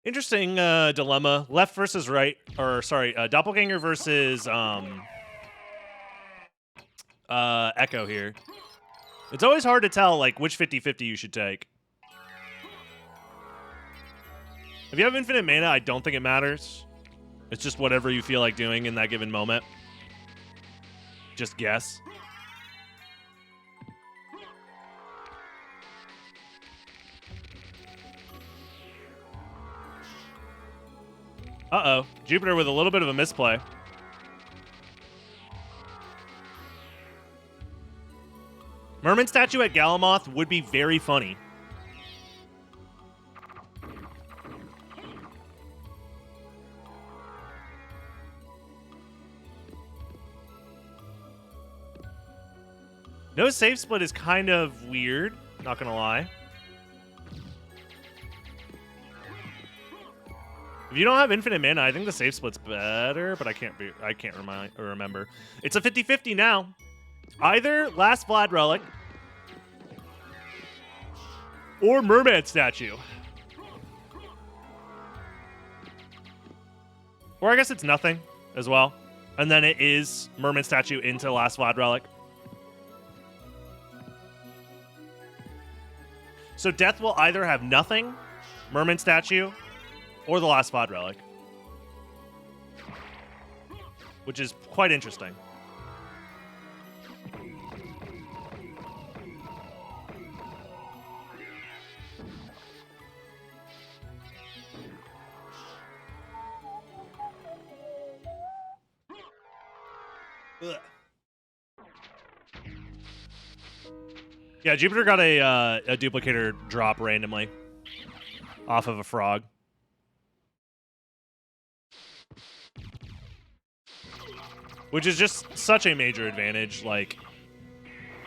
Interesting dilemma. Left versus right, or sorry, Doppelganger versus Echo here. It's always hard to tell, like, which 50-50 you should take. If you have infinite mana, I don't think it matters. It's just whatever you feel like doing in that given moment. Just guess. Uh-oh. Jupiter with a little bit of a misplay. Merman statue at Galamoth would be very funny. No save split is kind of weird, not gonna lie. If you don't have infinite mana, I think the save split's better, but I can't remember. It's a 50-50 now. Either Last Vlad Relic or Merman statue. Or I guess it's nothing as well. And then it is Merman statue into Last Vlad Relic. So Death will either have nothing, Merman statue, or the Last Vlad Relic. Which is quite interesting. Ugh. Yeah, Jupiter got a duplicator drop randomly off of a frog. Which is just such a major advantage. Like,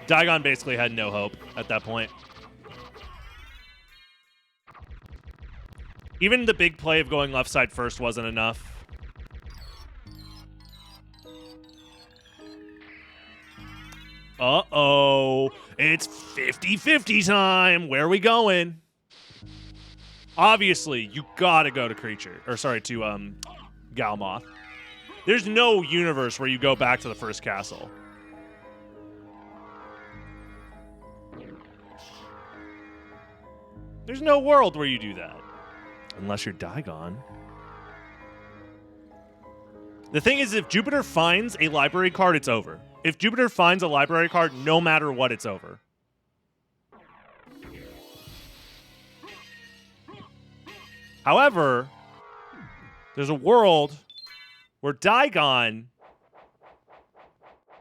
Daigon basically had no hope at that point. Even the big play of going left side first wasn't enough. Uh-oh. It's 50-50 time. Where are we going? Obviously, you gotta go to creature. Or, sorry, to, Galmoth. There's no universe where you go back to the first castle. There's no world where you do that. Unless you're Daigon. The thing is, if Jupiter finds a library card, it's over. If Jupiter finds a library card, no matter what, it's over. However, there's a world where Daigon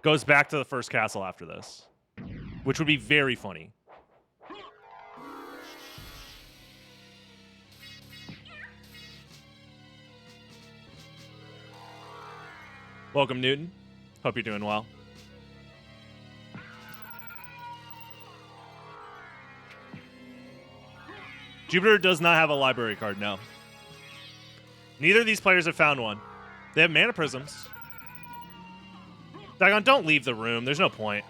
goes back to the first castle after this. which would be very funny. Welcome, Newton. Hope you're doing well. Jupiter does not have a library card, no. Neither of these players have found one. They have mana prisms. Dagon, don't leave the room. There's no point.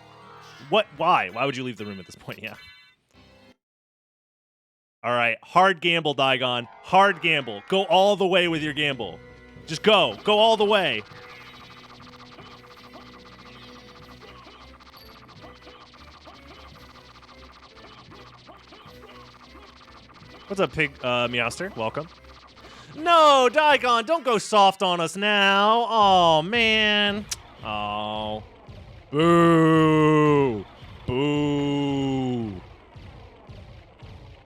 What? Why? Why would you leave the room at this point? Yeah. All right. Hard gamble, Dagon. Hard gamble. Go all the way with your gamble. Just go. Go all the way. What's up, Pig Meowster? Welcome. No, Dagon, don't go soft on us now. Oh, man. Oh. Boo. Boo.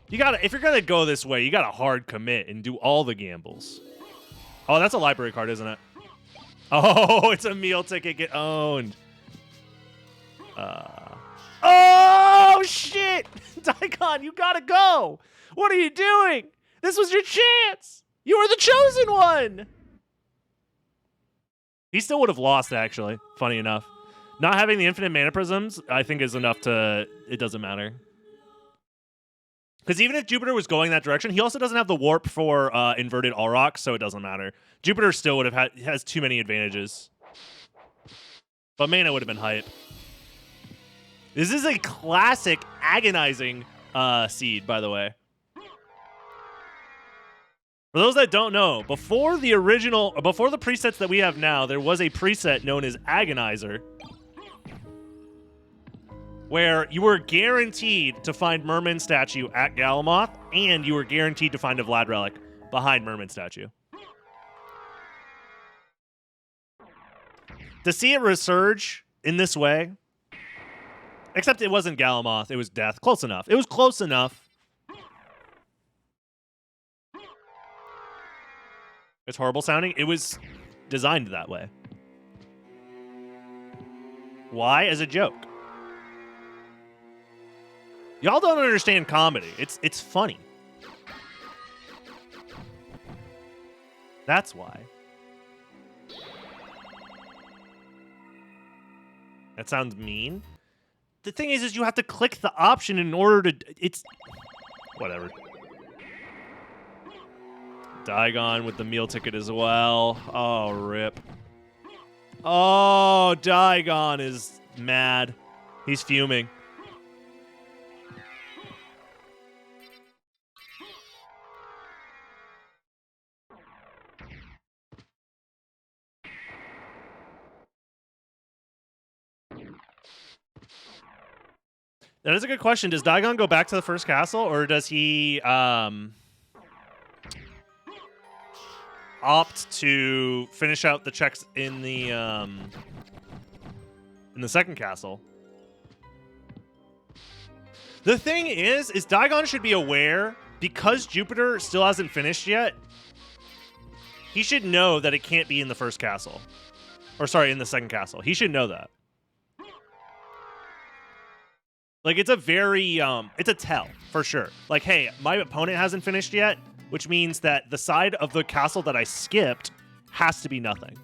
You gotta, if you're gonna go this way, you gotta hard commit and do all the gambles. Oh, that's a library card, isn't it? Oh, it's a meal ticket. Get owned. Oh, shit. Dagon, you gotta go. What are you doing? This was your chance. You were the chosen one. He still would have lost, actually. Funny enough. Not having the infinite mana prisms, I think, is enough to... It doesn't matter. Because even if Jupiter was going that direction, he also doesn't have the warp for inverted Aurochs, so it doesn't matter. Jupiter still would have has too many advantages. But mana would have been hype. This is a classic agonizing seed, by the way. For those that don't know, before the presets that we have now, there was a preset known as Agonizer, where you were guaranteed to find Merman statue at Galamoth, and you were guaranteed to find a Vlad relic behind Merman statue. To see it resurge in this way, except it wasn't Galamoth, it was Death. Close enough. It was close enough. It's horrible sounding. It was designed that way. Why? As a joke. Y'all don't understand comedy. It's funny. That's why. That sounds mean. The thing is you have to click the option in order to... It's... Whatever. Dagon with the meal ticket as well. Oh, rip. Oh, Dagon is mad. He's fuming. That is a good question. Does Dagon go back to the first castle, or does he opt to finish out the checks in the second castle? The thing is Dagon should be aware, because Jupiter still hasn't finished yet, he should know that it can't be in the first castle. Or sorry, in the second castle. He should know that. Like, it's a very, it's a tell, for sure. Like, hey, my opponent hasn't finished yet, which means that the side of the castle that I skipped has to be nothing.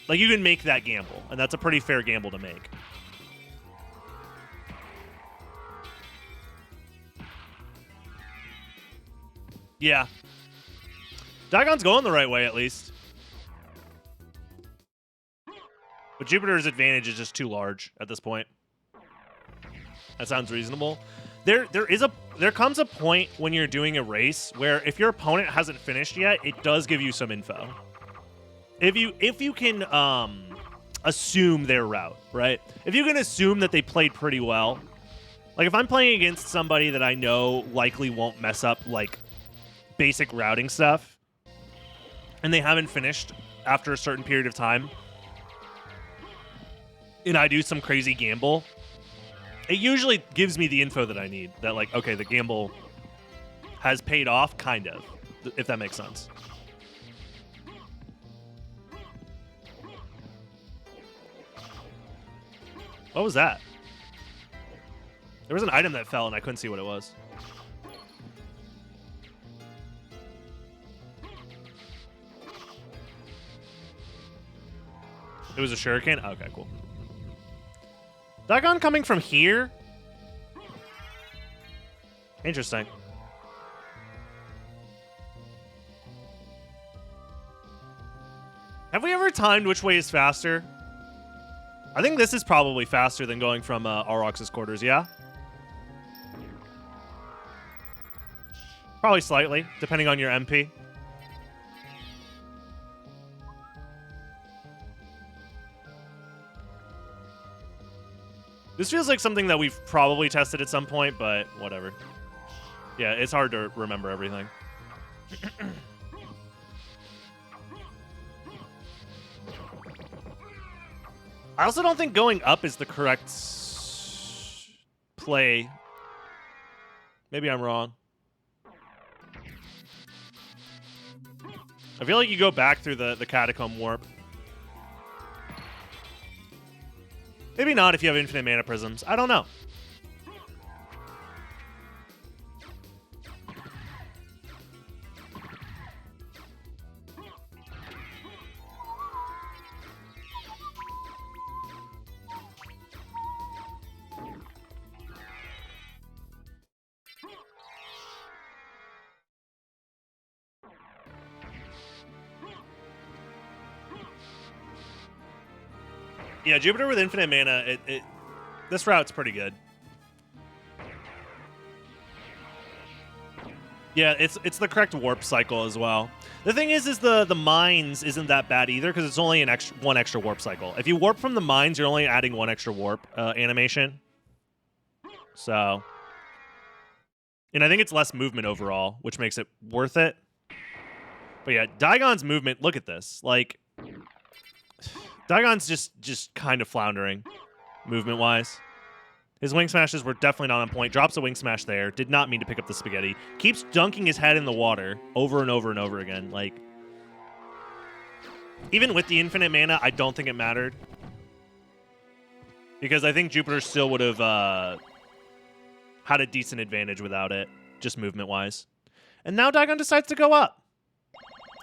Like, you can make that gamble, and that's a pretty fair gamble to make. Yeah. Dagon's going the right way, at least. But Jupiter's advantage is just too large at this point. That sounds reasonable. There comes a point when you're doing a race where if your opponent hasn't finished yet, it does give you some info. If you can assume their route, right? If you can assume that they played pretty well. Like, if I'm playing against somebody that I know likely won't mess up, like, basic routing stuff, and they haven't finished after a certain period of time, and I do some crazy gamble, it usually gives me the info that I need. That, like, okay, the gamble has paid off, kind of, if that makes sense. What was that? There was an item that fell and I couldn't see what it was. It was a shuriken? Okay, cool. Dagon coming from here? Interesting. Have we ever timed which way is faster? I think this is probably faster than going from Aurochs's quarters, yeah? Probably slightly, depending on your MP. This feels like something that we've probably tested at some point, but whatever. Yeah, it's hard to remember everything. I also don't think going up is the correct play. Maybe I'm wrong. I feel like you go back through the catacomb warp. Maybe not if you have infinite mana prisms. I don't know. Yeah, Jupiter with infinite mana, this route's pretty good. Yeah, it's the correct warp cycle as well. The thing is the mines isn't that bad either because it's only one extra warp cycle. If you warp from the mines, you're only adding one extra warp animation. So, and I think it's less movement overall, which makes it worth it. But yeah, Daigon's movement, look at this. Like, Daigon's just kind of floundering, movement-wise. His wing smashes were definitely not on point. Drops a wing smash there. Did not mean to pick up the spaghetti. Keeps dunking his head in the water over and over and over again. Like, even with the infinite mana, I don't think it mattered. Because I think Jupiter still would have had a decent advantage without it, just movement-wise. And now Daigon decides to go up.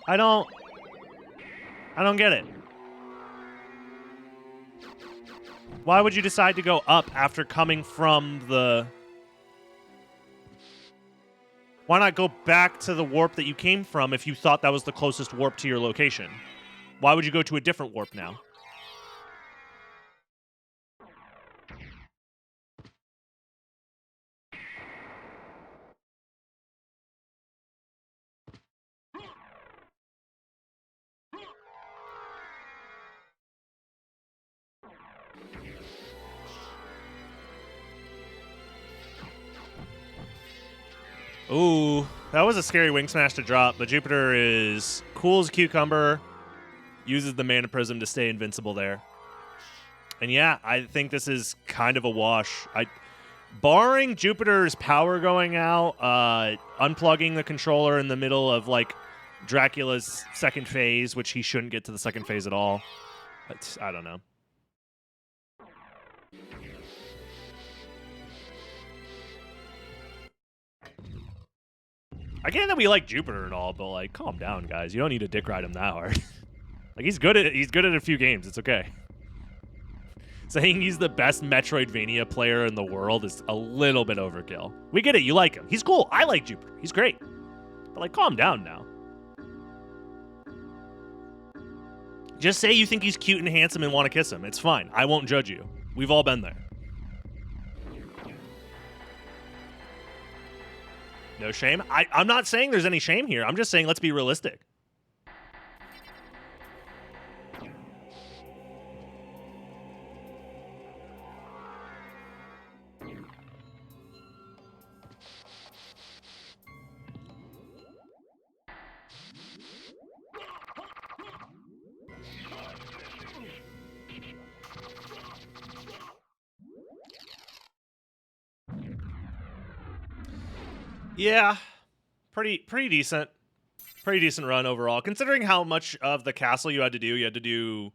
I don't get it. Why would you decide to go up after coming from the... Why not go back to the warp that you came from if you thought that was the closest warp to your location? Why would you go to a different warp now? Ooh, that was a scary wing smash to drop, but Jupiter is cool as a cucumber, uses the mana prism to stay invincible there. And yeah, I think this is kind of a wash. Barring Jupiter's power going out, unplugging the controller in the middle of like Dracula's second phase, which he shouldn't get to the second phase at all. I don't know. I get that we like Jupiter and all, but like, calm down, guys. You don't need to dick ride him that hard. Like, he's good at a few games. It's okay. Saying he's the best Metroidvania player in the world is a little bit overkill. We get it. You like him. He's cool. I like Jupiter. He's great. But like, calm down now. Just say you think he's cute and handsome and want to kiss him. It's fine. I won't judge you. We've all been there. No shame? I'm not saying there's any shame here. I'm just saying let's be realistic. Yeah, pretty decent. Pretty decent run overall, considering how much of the castle you had to do. You had to do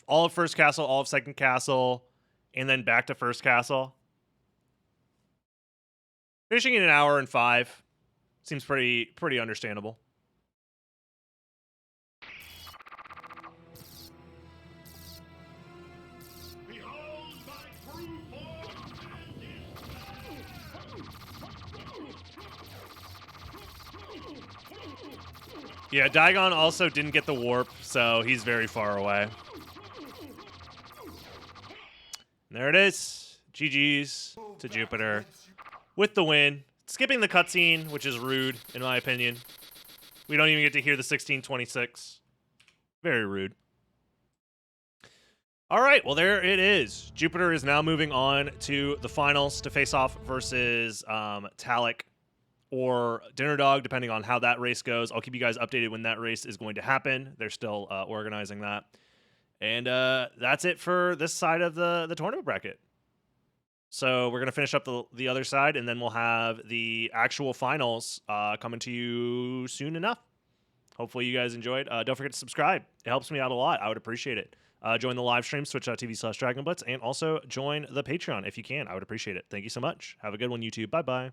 all of first castle, all of second castle, and then back to first castle. Finishing in an hour and 5 seems pretty understandable. Yeah, Daigon also didn't get the warp, so he's very far away. And there it is. GG's to Jupiter with the win. Skipping the cutscene, which is rude, in my opinion. We don't even get to hear the 1626. Very rude. All right, well, there it is. Jupiter is now moving on to the finals to face off versus Talik or Dinner Dog, depending on how that race goes. I'll keep you guys updated when that race is going to happen. They're still organizing that. And that's it for this side of the tournament bracket. So we're going to finish up the other side, and then we'll have the actual finals coming to you soon enough. Hopefully you guys enjoyed. Don't forget to subscribe. It helps me out a lot. I would appreciate it. Join the live stream, twitch.tv/DragonBlitz, and also join the Patreon if you can. I would appreciate it. Thank you so much. Have a good one, YouTube. Bye-bye.